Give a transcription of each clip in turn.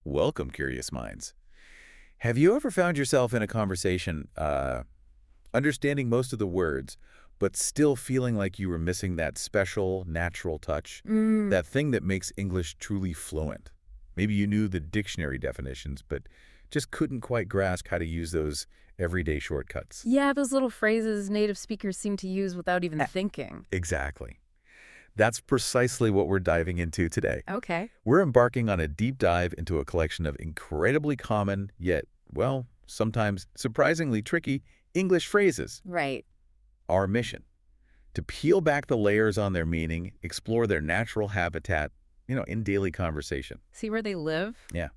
Welcome, curious minds. Have you ever found yourself in a conversation, understanding most of the words, but still feeling like you were missing that special, natural touch? That thing that makes English truly fluent? Maybe you knew the dictionary definitions, but just couldn't quite grasp how to use those everyday shortcuts. Yeah, those little phrases native speakers seem to use without even thinking. Exactly. That's precisely what we're diving into today. Okay. We're embarking on a deep dive into a collection of incredibly common, yet, well, sometimes surprisingly tricky English phrases. Right. Our mission: to peel back the layers on their meaning, explore their natural habitat, in daily conversation. See where they live? Yeah.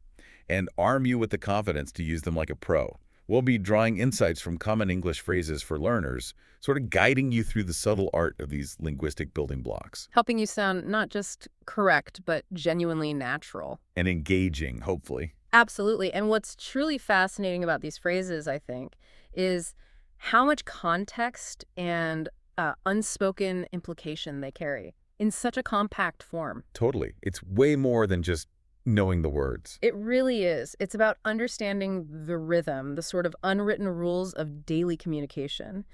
And arm you with the confidence to use them like a pro. We'll be drawing insights from common English phrases for learners, sort of guiding you through the subtle art of these linguistic building blocks. Helping you sound not just correct, but genuinely natural. And engaging, hopefully. Absolutely. And what's truly fascinating about these phrases, I think, is how much context and unspoken implication they carry in such a compact form. Totally. It's way more than just knowing the words. It really is. It's about understanding the rhythm, the sort of unwritten rules of daily communication.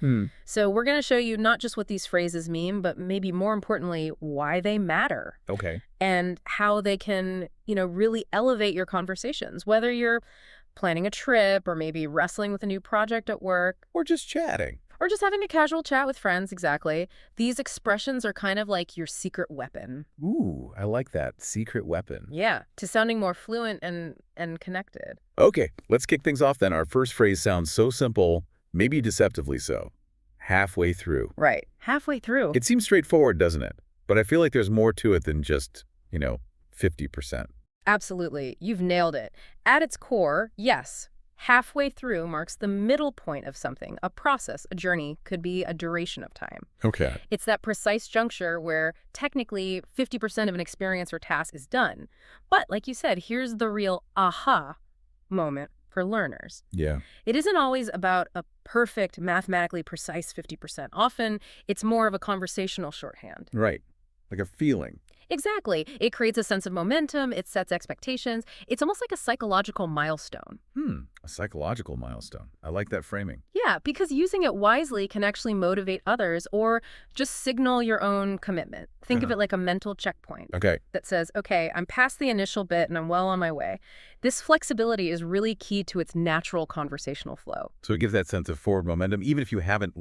So we're going to show you not just what these phrases mean, but maybe more importantly, why they matter. Okay. And how they can, really elevate your conversations, whether you're planning a trip or maybe wrestling with a new project at work. Or just chatting. Or just having a casual chat with friends, exactly. These expressions are kind of like your secret weapon. Ooh, I like that. Secret weapon. Yeah, to sounding more fluent and connected. Okay, let's kick things off then. Our first phrase sounds so simple, maybe deceptively so. Halfway through. Right. Halfway through. It seems straightforward, doesn't it? But I feel like there's more to it than just, 50%. Absolutely. You've nailed it. At its core, yes. Halfway through marks the middle point of something, a process, a journey, could be a duration of time. Okay. It's that precise juncture where technically 50% of an experience or task is done. But like you said, here's the real aha moment for learners. Yeah. It isn't always about a perfect, mathematically precise 50%. Often it's more of a conversational shorthand. Right. Like a feeling. Exactly. It creates a sense of momentum. It sets expectations. It's almost like a psychological milestone. A psychological milestone. I like that framing. Yeah, because using it wisely can actually motivate others or just signal your own commitment. Think of it like a mental checkpoint. Okay. That says, okay, I'm past the initial bit and I'm well on my way. This flexibility is really key to its natural conversational flow. So it gives that sense of forward momentum, even if you haven't,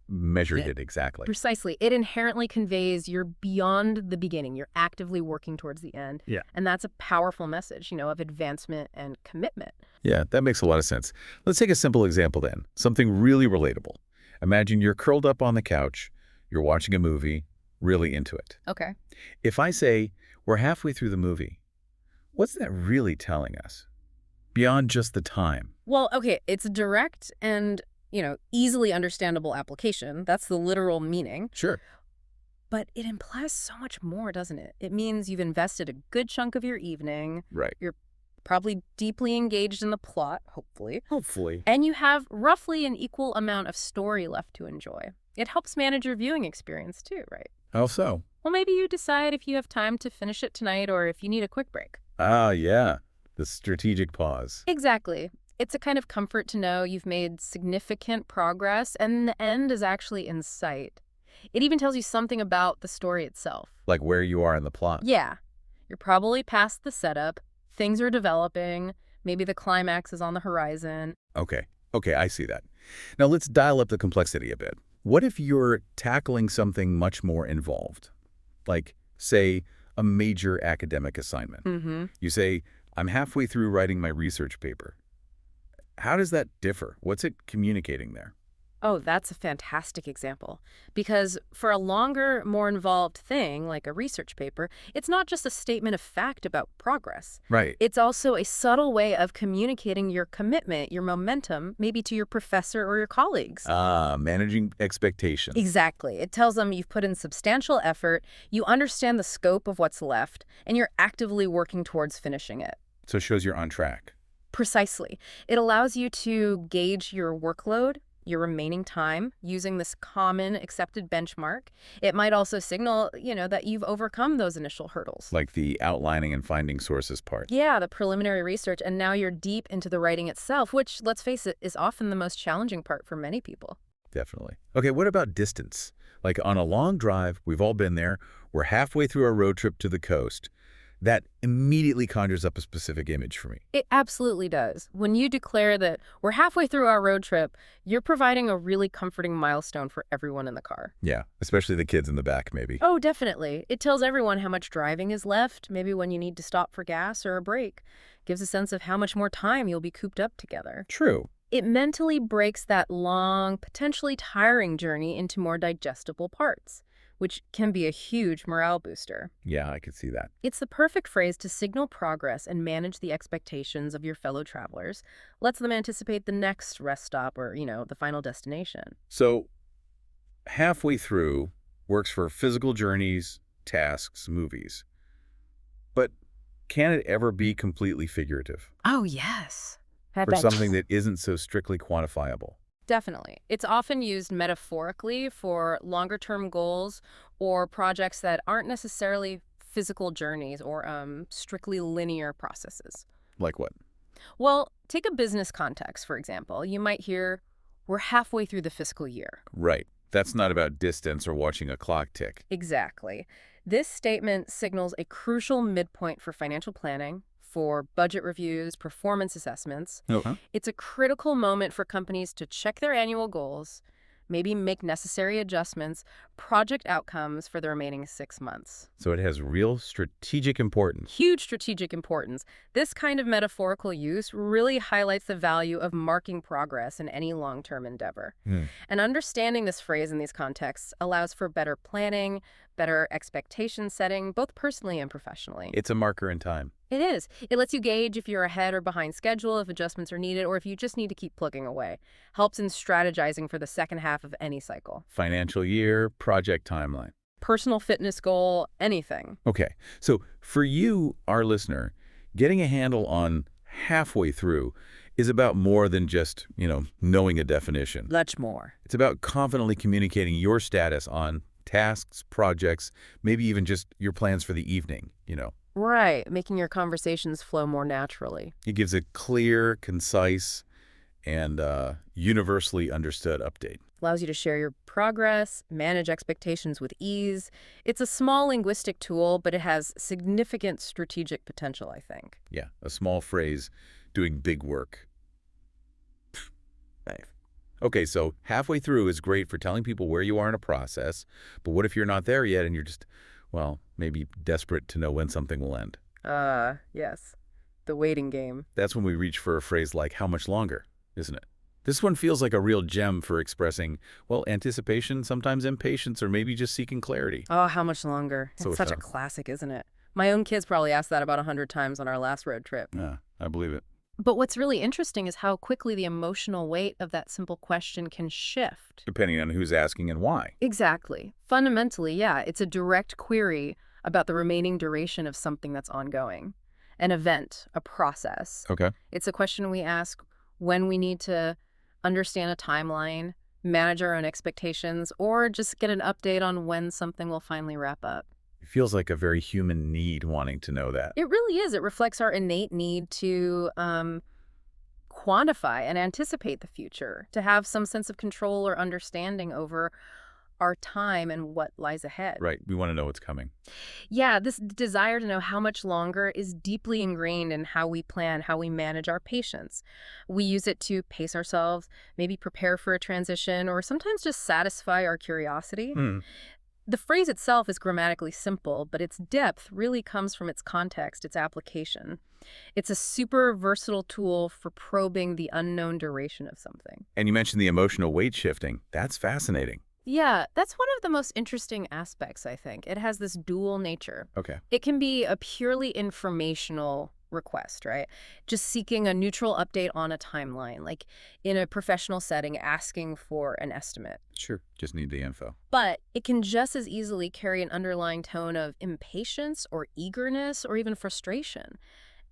measured it exactly. Precisely. It inherently conveys you're beyond the beginning. You're actively working towards the end. Yeah. And that's a powerful message, of advancement and commitment. Yeah, that makes a lot of sense. Let's take a simple example then. Something really relatable. Imagine you're curled up on the couch, you're watching a movie, really into it. Okay. If I say, we're halfway through the movie, what's that really telling us? Beyond just the time. Well, okay, it's a direct and easily understandable application. That's the literal meaning. Sure. But it implies so much more, doesn't it? It means you've invested a good chunk of your evening. Right. You're probably deeply engaged in the plot, hopefully. Hopefully. And you have roughly an equal amount of story left to enjoy. It helps manage your viewing experience too, right? How so? Well, maybe you decide if you have time to finish it tonight or if you need a quick break. Ah, yeah. The strategic pause. Exactly. It's a kind of comfort to know you've made significant progress and the end is actually in sight. It even tells you something about the story itself. Like where you are in the plot. Yeah. You're probably past the setup. Things are developing. Maybe the climax is on the horizon. Okay, I see that. Now let's dial up the complexity a bit. What if you're tackling something much more involved? Like, say, a major academic assignment. You say, I'm halfway through writing my research paper. How does that differ? What's it communicating there? Oh, that's a fantastic example. Because for a longer, more involved thing, like a research paper, it's not just a statement of fact about progress. Right. It's also a subtle way of communicating your commitment, your momentum, maybe to your professor or your colleagues. Managing expectations. Exactly. It tells them you've put in substantial effort, you understand the scope of what's left, and you're actively working towards finishing it. So it shows you're on track. Precisely. It allows you to gauge your workload, your remaining time using this common accepted benchmark. It might also signal, that you've overcome those initial hurdles. Like the outlining and finding sources part. Yeah, the preliminary research, and now you're deep into the writing itself, which, let's face it, is often the most challenging part for many people. Definitely. Okay, what about distance? Like on a long drive, we've all been there, we're halfway through our road trip to the coast. That immediately conjures up a specific image for me. It absolutely does. When you declare that we're halfway through our road trip, you're providing a really comforting milestone for everyone in the car. Yeah, especially the kids in the back, maybe. Oh, definitely. It tells everyone how much driving is left, maybe when you need to stop for gas or a break. Gives a sense of how much more time you'll be cooped up together. True. It mentally breaks that long, potentially tiring journey into more digestible parts, which can be a huge morale booster. Yeah, I could see that. It's the perfect phrase to signal progress and manage the expectations of your fellow travelers. Lets them anticipate the next rest stop or, the final destination. So, halfway through works for physical journeys, tasks, movies. But can it ever be completely figurative? Oh, yes. For something that isn't so strictly quantifiable? Definitely. It's often used metaphorically for longer-term goals or projects that aren't necessarily physical journeys or strictly linear processes. Like what? Well, take a business context, for example. You might hear, we're halfway through the fiscal year. Right. That's not about distance or watching a clock tick. Exactly. This statement signals a crucial midpoint for financial planning, for budget reviews, performance assessments. Okay. It's a critical moment for companies to check their annual goals, maybe make necessary adjustments, project outcomes for the remaining 6 months. So it has real strategic importance. Huge strategic importance. This kind of metaphorical use really highlights the value of marking progress in any long-term endeavor. And understanding this phrase in these contexts allows for better planning, better expectation setting, both personally and professionally. It's a marker in time. It is. It lets you gauge if you're ahead or behind schedule, if adjustments are needed, or if you just need to keep plugging away. Helps in strategizing for the second half of any cycle. Financial year, project timeline. Personal fitness goal, anything. Okay, so for you, our listener, getting a handle on halfway through is about more than just, knowing a definition. Much more. It's about confidently communicating your status on tasks, projects, maybe even just your plans for the evening, Right, making your conversations flow more naturally. It gives a clear, concise, and universally understood update. Allows you to share your progress, manage expectations with ease. It's a small linguistic tool, but it has significant strategic potential, I think. Yeah, a small phrase doing big work. Okay, so halfway through is great for telling people where you are in a process, but what if you're not there yet and you're just, maybe desperate to know when something will end? Yes. The waiting game. That's when we reach for a phrase like, how much longer, isn't it? This one feels like a real gem for expressing, anticipation, sometimes impatience, or maybe just seeking clarity. Oh, how much longer? It's such a classic, isn't it? My own kids probably asked that about 100 times on our last road trip. Yeah, I believe it. But what's really interesting is how quickly the emotional weight of that simple question can shift. Depending on who's asking and why. Exactly. Fundamentally, yeah, it's a direct query about the remaining duration of something that's ongoing. An event, a process. Okay. It's a question we ask when we need to understand a timeline, manage our own expectations, or just get an update on when something will finally wrap up. It feels like a very human need wanting to know that. It really is. It reflects our innate need to quantify and anticipate the future, to have some sense of control or understanding over our time and what lies ahead. Right. We want to know what's coming. Yeah, this desire to know how much longer is deeply ingrained in how we plan, how we manage our patience. We use it to pace ourselves, maybe prepare for a transition, or sometimes just satisfy our curiosity. The phrase itself is grammatically simple, but its depth really comes from its context, its application. It's a super versatile tool for probing the unknown duration of something. And you mentioned the emotional weight shifting. That's fascinating. Yeah, that's one of the most interesting aspects, I think. It has this dual nature. Okay. It can be a purely informational request, right? Just seeking a neutral update on a timeline, like in a professional setting, asking for an estimate. Sure. Just need the info. But it can just as easily carry an underlying tone of impatience or eagerness or even frustration.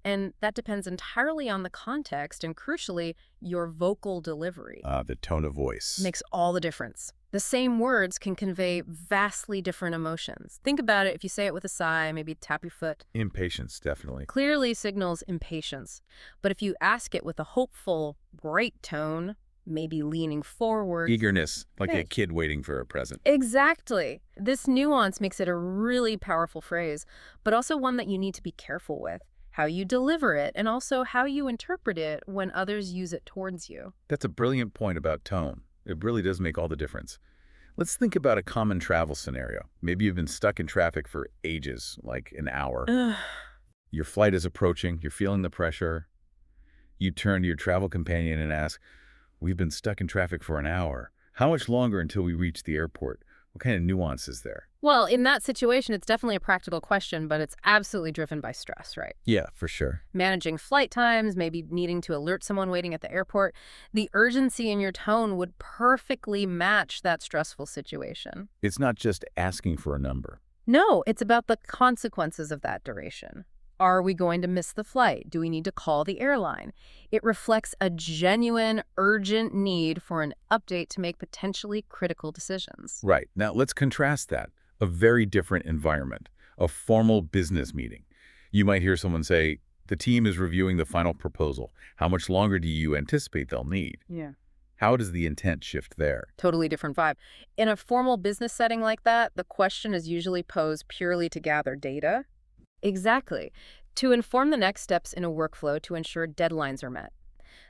And that depends entirely on the context and, crucially, your vocal delivery. The tone of voice. Makes all the difference. The same words can convey vastly different emotions. Think about it. If you say it with a sigh, maybe tap your foot. Impatience, definitely. Clearly signals impatience. But if you ask it with a hopeful, bright tone, maybe leaning forward. Eagerness, like a kid waiting for a present. Exactly. This nuance makes it a really powerful phrase, but also one that you need to be careful with. How you deliver it, and also how you interpret it when others use it towards you. That's a brilliant point about tone. It really does make all the difference. Let's think about a common travel scenario. Maybe you've been stuck in traffic for ages, like an hour. Your flight is approaching, you're feeling the pressure. You turn to your travel companion and ask, "We've been stuck in traffic for an hour. How much longer until we reach the airport?" What kind of nuance is there? Well, in that situation, it's definitely a practical question, but it's absolutely driven by stress, right? Yeah, for sure. Managing flight times, maybe needing to alert someone waiting at the airport. The urgency in your tone would perfectly match that stressful situation. It's not just asking for a number. No, it's about the consequences of that duration. Are we going to miss the flight? Do we need to call the airline? It reflects a genuine, urgent need for an update to make potentially critical decisions. Right. Now, let's contrast that. A very different environment. A formal business meeting. You might hear someone say, "The team is reviewing the final proposal. How much longer do you anticipate they'll need?" Yeah. How does the intent shift there? Totally different vibe. In a formal business setting like that, the question is usually posed purely to gather data. Exactly. To inform the next steps in a workflow to ensure deadlines are met.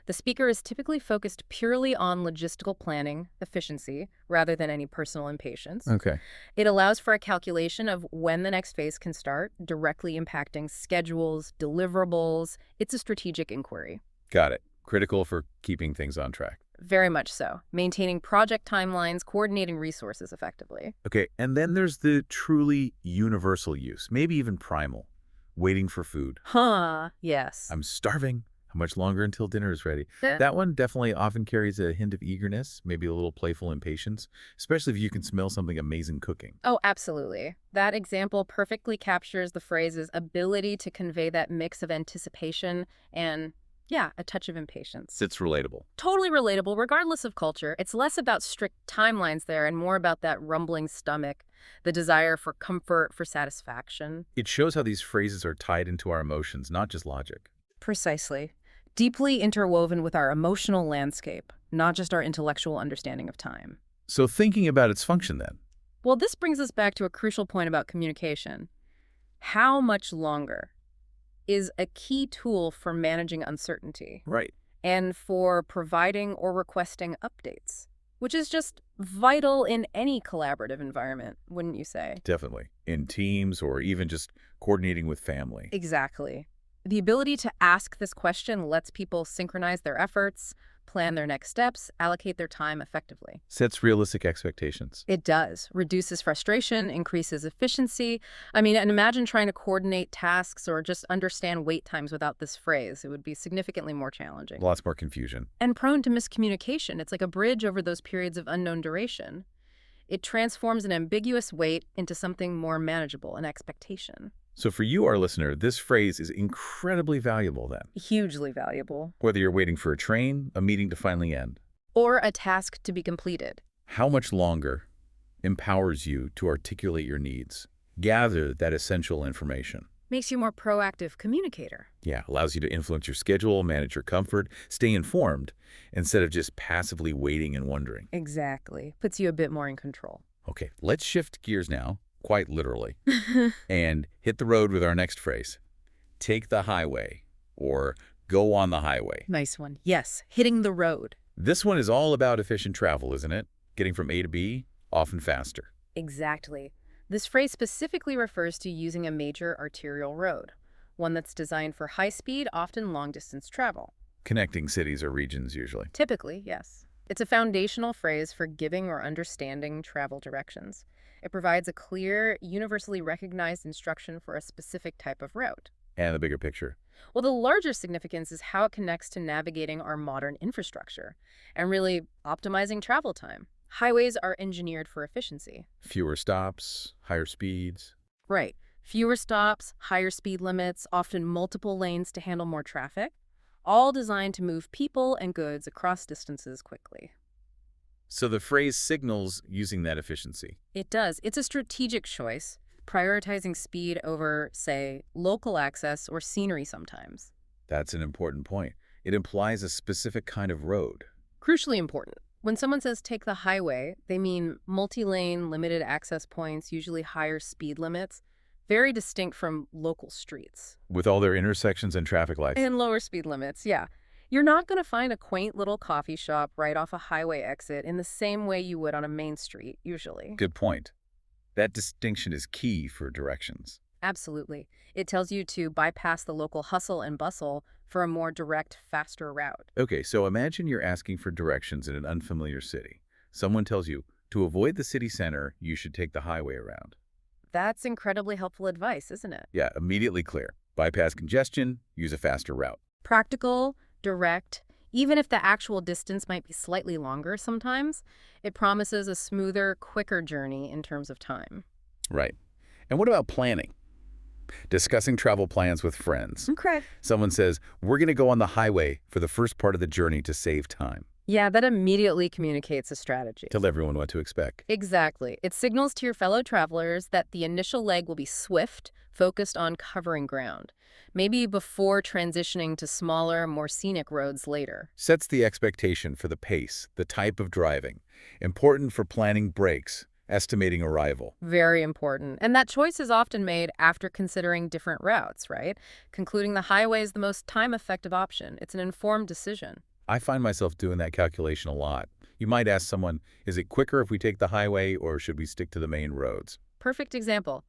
The speaker is typically focused purely on logistical planning, efficiency, rather than any personal impatience. Okay. It allows for a calculation of when the next phase can start, directly impacting schedules, deliverables. It's a strategic inquiry. Got it. Critical for keeping things on track. Very much so. Maintaining project timelines, coordinating resources effectively. Okay, and then there's the truly universal use, maybe even primal, waiting for food. Yes. I'm starving. How much longer until dinner is ready? Yeah. That one definitely often carries a hint of eagerness, maybe a little playful impatience, especially if you can smell something amazing cooking. Oh, absolutely. That example perfectly captures the phrase's ability to convey that mix of anticipation and, yeah, a touch of impatience. It's relatable. Totally relatable, regardless of culture. It's less about strict timelines there and more about that rumbling stomach, the desire for comfort, for satisfaction. It shows how these phrases are tied into our emotions, not just logic. Precisely. Deeply interwoven with our emotional landscape, not just our intellectual understanding of time. So thinking about its function then. Well, this brings us back to a crucial point about communication. How much longer is a key tool for managing uncertainty Right. and for providing or requesting updates, which is just vital in any collaborative environment, wouldn't you say? Definitely. In teams or even just coordinating with family. Exactly. The ability to ask this question lets people synchronize their efforts, plan their next steps, allocate their time effectively. Sets realistic expectations. It does. Reduces frustration, increases efficiency. I mean, and imagine trying to coordinate tasks or just understand wait times without this phrase. It would be significantly more challenging. Lots more confusion. And prone to miscommunication. It's like a bridge over those periods of unknown duration. It transforms an ambiguous wait into something more manageable, an expectation. So for you, our listener, this phrase is incredibly valuable then. Hugely valuable. Whether you're waiting for a train, a meeting to finally end. Or a task to be completed. How much longer empowers you to articulate your needs, gather that essential information. Makes you a more proactive communicator. Yeah, allows you to influence your schedule, manage your comfort, stay informed, instead of just passively waiting and wondering. Exactly. Puts you a bit more in control. Okay, let's shift gears now, quite literally, and hit the road with our next phrase. Take the highway, or go on the highway. Nice one. Yes, hitting the road. This one is all about efficient travel, isn't it? Getting from A to B, often faster. Exactly. This phrase specifically refers to using a major arterial road, one that's designed for high-speed, often long-distance travel. Connecting cities or regions, usually. Typically, yes. It's a foundational phrase for giving or understanding travel directions. It provides a clear, universally recognized instruction for a specific type of route. And the bigger picture. Well, the larger significance is how it connects to navigating our modern infrastructure and really optimizing travel time. Highways are engineered for efficiency. Fewer stops, higher speeds. Right. Fewer stops, higher speed limits, often multiple lanes to handle more traffic, all designed to move people and goods across distances quickly. So the phrase signals using that efficiency. It does. It's a strategic choice, prioritizing speed over, say, local access or scenery sometimes. That's an important point. It implies a specific kind of road. Crucially important. When someone says take the highway, they mean multi-lane, limited access points, usually higher speed limits, very distinct from local streets. With all their intersections and traffic lights. And lower speed limits, yeah. You're not going to find a quaint little coffee shop right off a highway exit in the same way you would on a main street, usually. Good point. That distinction is key for directions. Absolutely. It tells you to bypass the local hustle and bustle for a more direct, faster route. Okay, so imagine you're asking for directions in an unfamiliar city. Someone tells you, to avoid the city center, you should take the highway around. That's incredibly helpful advice, isn't it? Yeah, immediately clear. Bypass congestion, use a faster route. Practical, direct, even if the actual distance might be slightly longer sometimes, it promises a smoother, quicker journey in terms of time. Right. And what about planning? Discussing travel plans with friends. Okay. Someone says, we're going to go on the highway for the first part of the journey to save time. Yeah, that immediately communicates a strategy. Tell everyone what to expect. Exactly. It signals to your fellow travelers that the initial leg will be swift, focused on covering ground, maybe before transitioning to smaller, more scenic roads later. Sets the expectation for the pace, the type of driving. Important for planning breaks, estimating arrival. Very important. And that choice is often made after considering different routes, right? Concluding the highway is the most time-effective option. It's an informed decision. I find myself doing that calculation a lot. You might ask someone, is it quicker if we take the highway or should we stick to the main roads? Perfect example.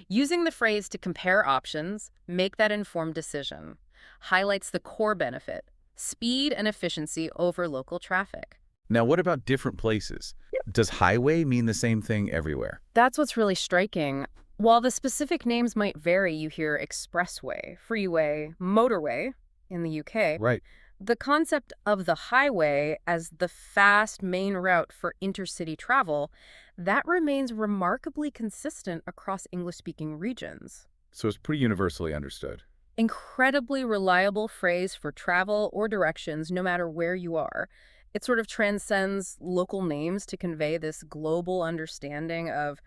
Using the phrase to compare options, make that informed decision, highlights the core benefit, speed and efficiency over local traffic. Now, what about different places? Does highway mean the same thing everywhere? That's what's really striking. While the specific names might vary, you hear expressway, freeway, motorway in the UK. Right. The concept of the highway as the fast main route for intercity travel, that remains remarkably consistent across English-speaking regions. So it's pretty universally understood. Incredibly reliable phrase for travel or directions no matter where you are. It sort of transcends local names to convey this global understanding of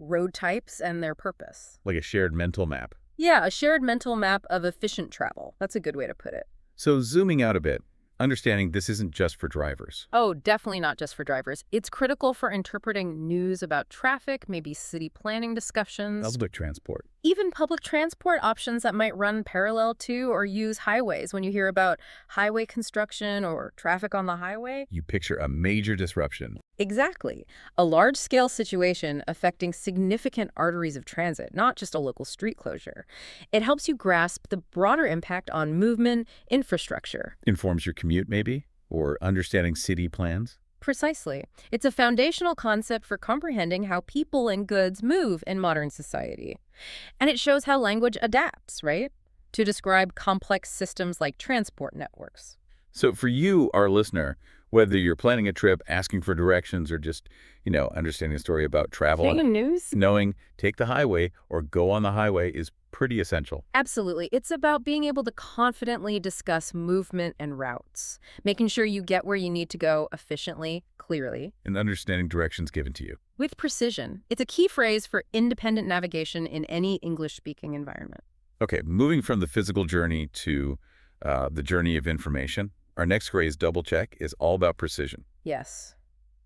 road types and their purpose. Like a shared mental map. Yeah, a shared mental map of efficient travel. That's a good way to put it. So zooming out a bit, understanding this isn't just for drivers. Oh, definitely not just for drivers. It's critical for interpreting news about traffic, maybe city planning discussions. Public transport. Even public transport options that might run parallel to or use highways. When you hear about highway construction or traffic on the highway. You picture a major disruption. Exactly. A large-scale situation affecting significant arteries of transit, not just a local street closure. It helps you grasp the broader impact on movement, infrastructure. Informs your commute, maybe? Or understanding city plans? Precisely. It's a foundational concept for comprehending how people and goods move in modern society. And it shows how language adapts, right? To describe complex systems like transport networks. So for you, our listener, whether you're planning a trip, asking for directions, or just, understanding a story about travel, knowing take the highway or go on the highway is pretty essential. Absolutely. It's about being able to confidently discuss movement and routes, making sure you get where you need to go efficiently, clearly. And understanding directions given to you. With precision. It's a key phrase for independent navigation in any English-speaking environment. Okay, moving from the physical journey to the journey of information. Our next phrase, double check, is all about precision. Yes.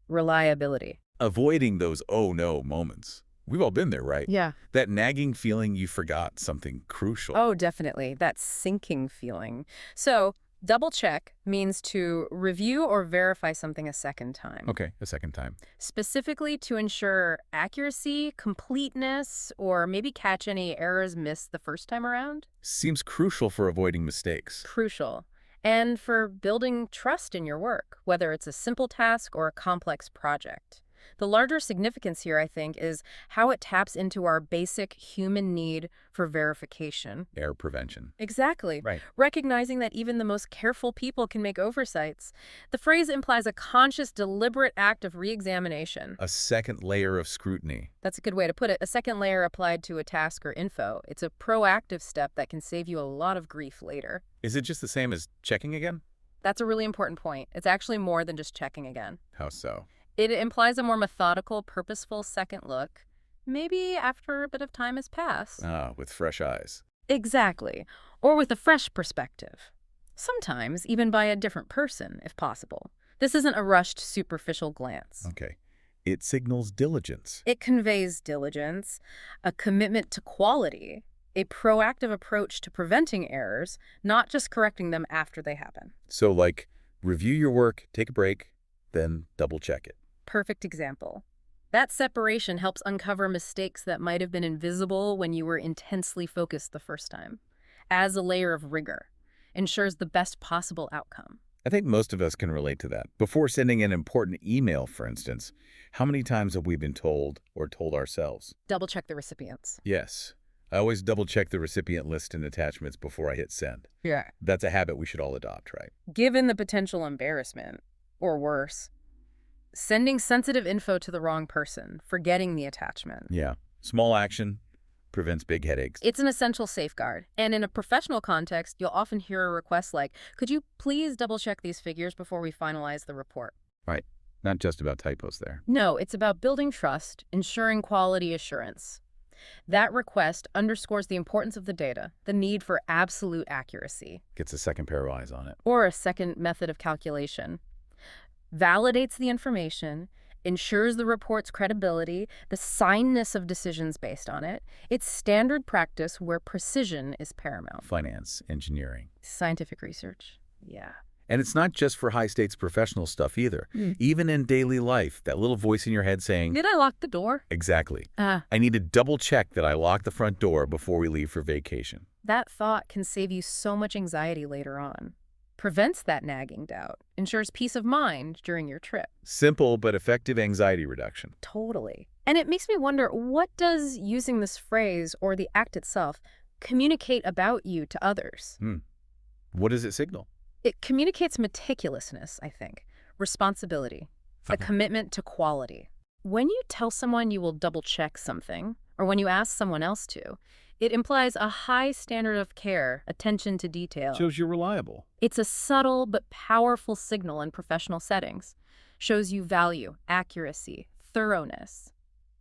Reliability. Avoiding those oh no moments. We've all been there, right? Yeah. That nagging feeling you forgot something crucial. Oh, definitely. That sinking feeling. So, double check means to review or verify something a second time. Okay, a second time. Specifically to ensure accuracy, completeness, or maybe catch any errors missed the first time around. Seems crucial for avoiding mistakes. Crucial. And for building trust in your work, whether it's a simple task or a complex project. The larger significance here, I think, is how it taps into our basic human need for verification. Error prevention. Exactly. Right. Recognizing that even the most careful people can make oversights. The phrase implies a conscious, deliberate act of re-examination. A second layer of scrutiny. That's a good way to put it. A second layer applied to a task or info. It's a proactive step that can save you a lot of grief later. Is it just the same as checking again? That's a really important point. It's actually more than just checking again. How so? It implies a more methodical, purposeful second look, maybe after a bit of time has passed. With fresh eyes. Exactly. Or with a fresh perspective. Sometimes even by a different person, if possible. This isn't a rushed, superficial glance. Okay. It signals diligence. It conveys diligence, a commitment to quality, a proactive approach to preventing errors, not just correcting them after they happen. So, like, review your work, take a break, then double-check it. Perfect example. That separation helps uncover mistakes that might have been invisible when you were intensely focused the first time. Adds a layer of rigor. Ensures the best possible outcome. I think most of us can relate to that. Before sending an important email, for instance, how many times have we been told or told ourselves? Double-check the recipients. Yes. I always double-check the recipient list and attachments before I hit send. Yeah. That's a habit we should all adopt, right? Given the potential embarrassment, or worse, sending sensitive info to the wrong person, forgetting the attachment. Yeah. Small action prevents big headaches. It's an essential safeguard. And in a professional context, you'll often hear a request like, could you please double-check these figures before we finalize the report? Right. Not just about typos there. No, it's about building trust, ensuring quality assurance. That request underscores the importance of the data, the need for absolute accuracy. Gets a second pair of eyes on it. Or a second method of calculation. Validates the information, ensures the report's credibility, the soundness of decisions based on it. It's standard practice where precision is paramount. Finance, engineering. Scientific research. Yeah. And it's not just for high-stakes professional stuff either. Even in daily life, that little voice in your head saying, Did I lock the door? Exactly. I need to double-check that I lock the front door before we leave for vacation. That thought can save you so much anxiety later on. Prevents that nagging doubt. Ensures peace of mind during your trip. Simple but effective anxiety reduction. Totally. And it makes me wonder, what does using this phrase or the act itself communicate about you to others? What does it signal? It communicates meticulousness, I think, responsibility, a commitment to quality. When you tell someone you will double-check something, or when you ask someone else to, it implies a high standard of care, attention to detail. Shows you're reliable. It's a subtle but powerful signal in professional settings. Shows you value, accuracy, thoroughness,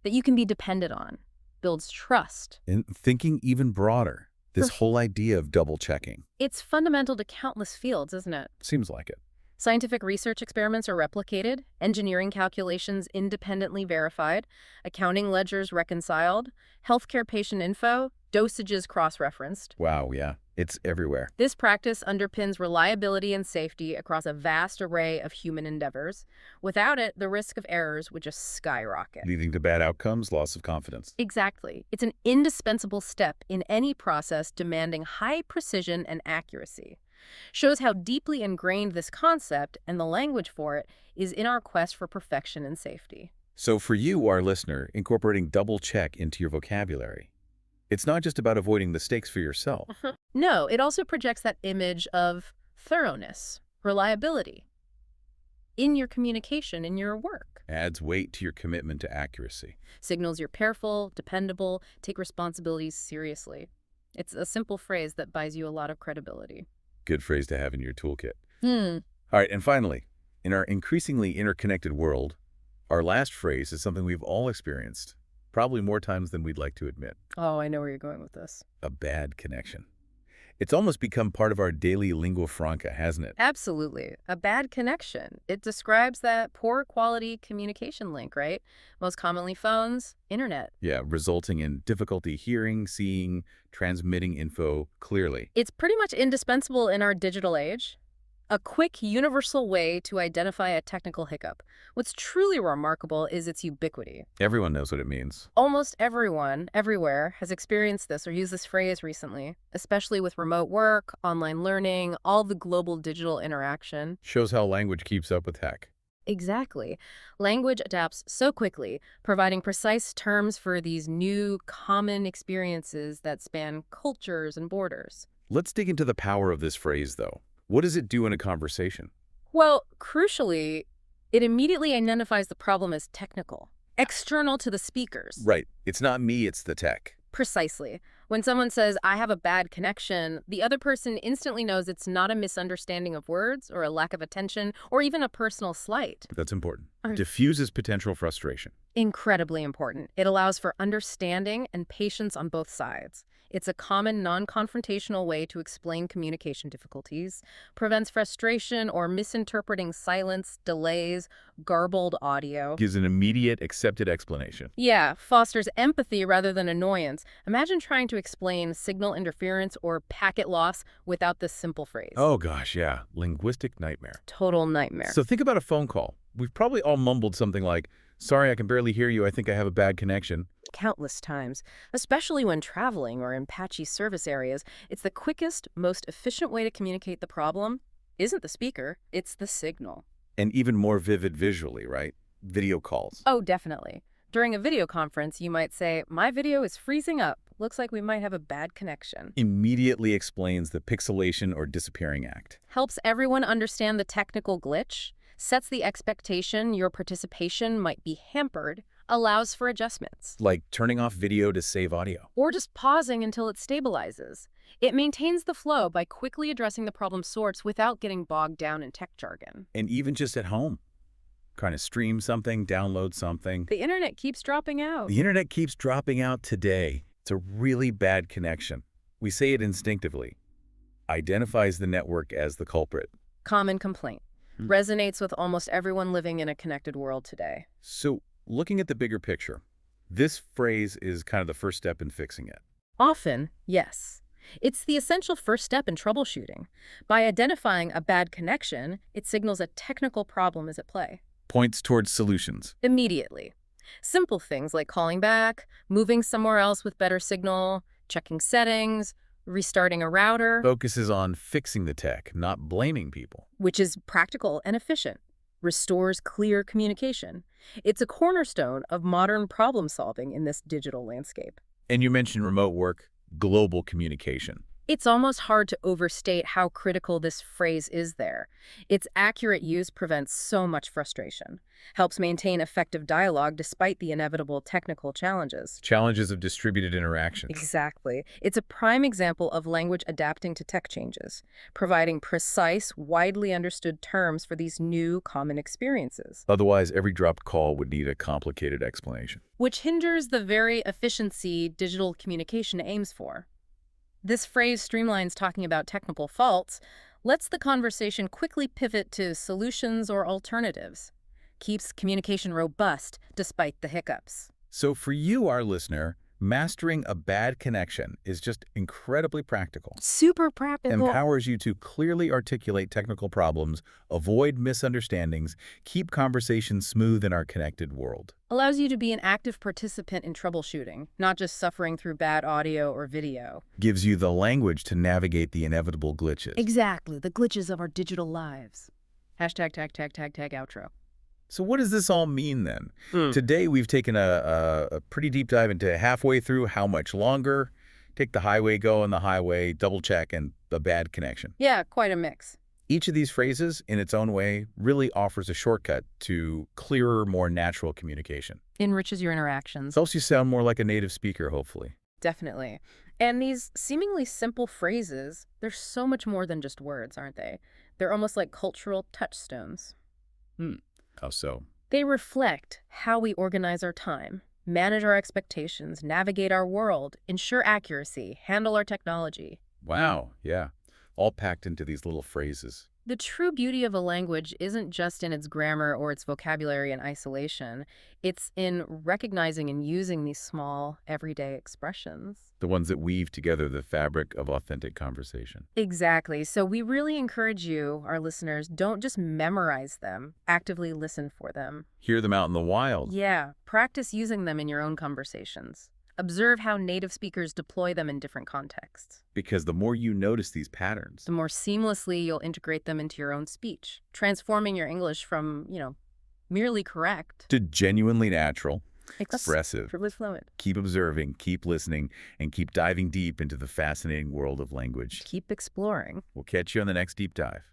that you can be depended on, builds trust. And thinking even broader, this whole idea of double-checking. It's fundamental to countless fields, isn't it? Seems like it. Scientific research experiments are replicated, engineering calculations independently verified, accounting ledgers reconciled, healthcare patient info, dosages cross-referenced. Wow, yeah. It's everywhere. This practice underpins reliability and safety across a vast array of human endeavors. Without it, the risk of errors would just skyrocket. Leading to bad outcomes, loss of confidence. Exactly. It's an indispensable step in any process demanding high precision and accuracy. Shows how deeply ingrained this concept and the language for it is in our quest for perfection and safety. So for you, our listener, incorporating double-check into your vocabulary, it's not just about avoiding mistakes for yourself. No, it also projects that image of thoroughness, reliability in your communication, in your work. Adds weight to your commitment to accuracy. Signals you're careful, dependable, take responsibilities seriously. It's a simple phrase that buys you a lot of credibility. Good phrase to have in your toolkit. All right, and finally, in our increasingly interconnected world, our last phrase is something we've all experienced, probably more times than we'd like to admit. Oh, I know where you're going with this. A bad connection. It's almost become part of our daily lingua franca, hasn't it? Absolutely. A bad connection. It describes that poor quality communication link, right? Most commonly phones, internet. Yeah, resulting in difficulty hearing, seeing, transmitting info clearly. It's pretty much indispensable in our digital age. A quick, universal way to identify a technical hiccup. What's truly remarkable is its ubiquity. Everyone knows what it means. Almost everyone, everywhere, has experienced this or used this phrase recently, especially with remote work, online learning, all the global digital interaction. Shows how language keeps up with tech. Exactly. Language adapts so quickly, providing precise terms for these new common experiences that span cultures and borders. Let's dig into the power of this phrase, though. What does it do in a conversation? Well, crucially, it immediately identifies the problem as technical, external to the speakers. Right. It's not me, it's the tech. Precisely. When someone says, I have a bad connection, the other person instantly knows it's not a misunderstanding of words or a lack of attention or even a personal slight. That's important. Or- Diffuses potential frustration. Incredibly important. It allows for understanding and patience on both sides. It's a common non-confrontational way to explain communication difficulties, prevents frustration or misinterpreting silence, delays, garbled audio. Gives an immediate, accepted explanation. Yeah, fosters empathy rather than annoyance. Imagine trying to explain signal interference or packet loss without this simple phrase. Oh gosh, yeah. Linguistic nightmare. Total nightmare. So think about a phone call. We've probably all mumbled something like, sorry, I can barely hear you. I think I have a bad connection. Countless times, especially when traveling or in patchy service areas, it's the quickest, most efficient way to communicate the problem isn't the speaker, it's the signal. And even more vivid visually, right? Video calls. Oh, definitely. During a video conference, you might say, my video is freezing up. Looks like we might have a bad connection. Immediately explains the pixelation or disappearing act. Helps everyone understand the technical glitch, sets the expectation your participation might be hampered, allows for adjustments. Like turning off video to save audio. Or just pausing until it stabilizes. It maintains the flow by quickly addressing the problem source without getting bogged down in tech jargon. And even just at home. Kind of stream something, download something. The internet keeps dropping out. The internet keeps dropping out today. It's a really bad connection. We say it instinctively. Identifies the network as the culprit. Common complaint. Resonates with almost everyone living in a connected world today. So, looking at the bigger picture, this phrase is kind of the first step in fixing it. Often, yes. It's the essential first step in troubleshooting. By identifying a bad connection, it signals a technical problem is at play. Points towards solutions. Immediately. Simple things like calling back, moving somewhere else with better signal, checking settings, restarting a router, Focuses on fixing the tech, not blaming people. which is practical and efficient, restores clear communication. It's a cornerstone of modern problem solving in this digital landscape. And you mentioned remote work, global communication. It's almost hard to overstate how critical this phrase is there. Its accurate use prevents so much frustration, helps maintain effective dialogue despite the inevitable technical challenges. Challenges of distributed interactions. Exactly. It's a prime example of language adapting to tech changes, providing precise, widely understood terms for these new common experiences, Otherwise, every dropped call would need a complicated explanation. which hinders the very efficiency digital communication aims for. This phrase streamlines talking about technical faults, lets the conversation quickly pivot to solutions or alternatives, keeps communication robust despite the hiccups. So for you, our listener, mastering a bad connection is just incredibly practical. Super practical. Empowers you to clearly articulate technical problems, avoid misunderstandings, keep conversations smooth in our connected world. Allows you to be an active participant in troubleshooting, not just suffering through bad audio or video. Gives you the language to navigate the inevitable glitches. Exactly, the glitches of our digital lives. Hashtag tag outro. So what does this all mean then? Today we've taken a pretty deep dive into halfway through, how much longer, take the highway, go on the highway, double check, and a bad connection. Yeah, quite a mix. Each of these phrases, in its own way, really offers a shortcut to clearer, more natural communication. Enriches your interactions. It helps you sound more like a native speaker, hopefully. Definitely. And these seemingly simple phrases, they're so much more than just words, aren't they? They're almost like cultural touchstones. How so? They reflect how we organize our time, manage our expectations, navigate our world, ensure accuracy, handle our technology. Wow, yeah. All packed into these little phrases. The true beauty of a language isn't just in its grammar or its vocabulary in isolation. It's in recognizing and using these small, everyday expressions. The ones that weave together the fabric of authentic conversation. Exactly. So we really encourage you, our listeners, don't just memorize them, actively listen for them. Hear them out in the wild. Yeah, practice using them in your own conversations. Observe how native speakers deploy them in different contexts. Because the more you notice these patterns, The more seamlessly you'll integrate them into your own speech, transforming your English from, merely correct. To genuinely natural, expressive, Extremely fluent. keep observing, keep listening, and keep diving deep into the fascinating world of language. Keep exploring. We'll catch you on the next deep dive.